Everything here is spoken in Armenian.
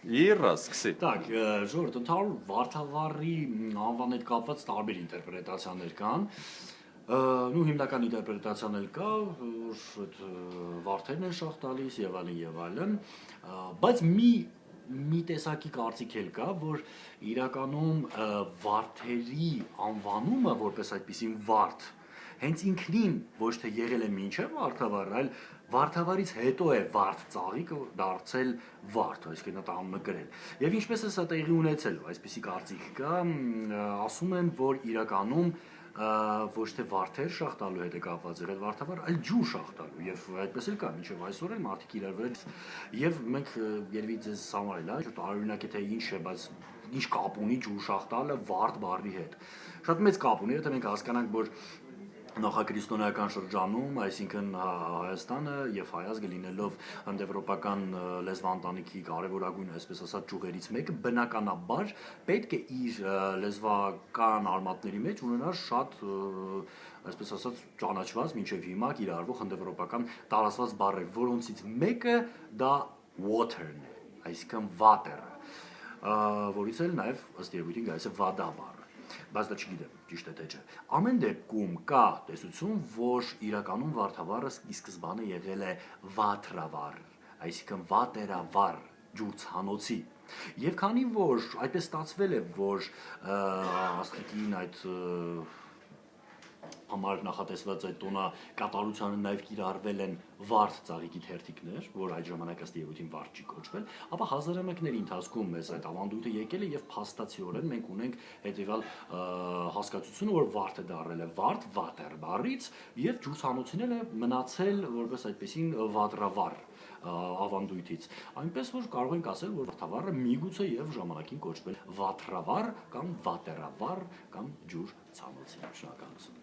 Իռա, սկսի։ Так, ժողովուրդ, ընդհանուր վարդավառի անվան հետ կապված տարբեր ինտերպրետացիաներ կան։ Ну, հիմնական ինտերպրետացիան էլ կա, որ այդ վարդերն են շահ տալիս եւ այլն եւ այլն, բայց մի տեսակի կարծիք էլ կա, որ իրականում վարդերի անվանումը որպես այդպիսին վարդ հենց ինքնին ոչ թե եղել է մինչև վարդավառ, այլ վարդավառից հետո է վարդ ծաղիկը դարձել վարդ, այսինքն դա անունը գրել։ Եվ ինչպես է սա տեղի ունեցել, այսպիսի կարծիք կա, ասում են, որ իրականում ոչ թե վարդեր շահ տալու հետ է կապված եղել վարդավառ, այլ ջուր շահ տալու եւ այդպես էլ կա մինչեւ այսօր էլ մարդիկ իրար վրա եւ մենք երևի ձեզ համար էլ այո տարօրինակ է թե ինչ է, բայց ինչ կապ ունի ջուր շահ տալը վարդ բառի հետ։ Շատ մեծ կապ ունի, եթե մենք հասկանանք, որ նախաքրիստոնեական շրջանում, այսինքն Հայաստանը եւ հայազգը լինելով հնդեվրոպական լեզվաընտանիքի կարևորագույն, այսպես ասած, ճյուղերից մեկը, բնականաբար պետք է իր լեզվական արմատների մեջ ունենար շատ, այսպես ասած, ճանաչված մինչև հիմա կիրառվող հնդեվրոպական տարածված բառեր, որոնցից մեկը դա water-ն է, այսինքն վատերը, որից էլ նաեւ ըստ երևույթին գալիս է վադա բառը։ Բայց դա չգիտեմ, ճիշտ է թե չէ։ Ամեն դեպքում կա տեսություն, որ իրականում վարդավառը ի սկզբանե եղել է վաթրավառ, այսինքն վատերավառ, ջուրցանոցի։ Եվ քանի որ այդպես ստացվել է, որ աստղիկին այդ համար նախատեսված այդ տոնա կատարությանը նաև կիրառվել են վարդ ծաղիկի թերթիկներ, որ այդ ժամանակ ըստ երևույթին վարդ չի կոչվել, ապա հազարամյակների ընթացքում մեզ այդ ավանդույթը եկել է եւ փաստացիորեն մենք ունենք հետեւյալ հասկացությունը, որ վարդը դառել է վարդ, վատեր բառից եւ ջուրցանոցին էլ է մնացել որպես այդպեսին վատրավառ ավանդույթից։ Այնպես որ կարող ենք ասել, որ վարդավառը միգուցե եւ ժամանակին կոչվել վատրավառ կամ վատերավառ կամ ջուր ցանոցի։ Շնորհակալություն։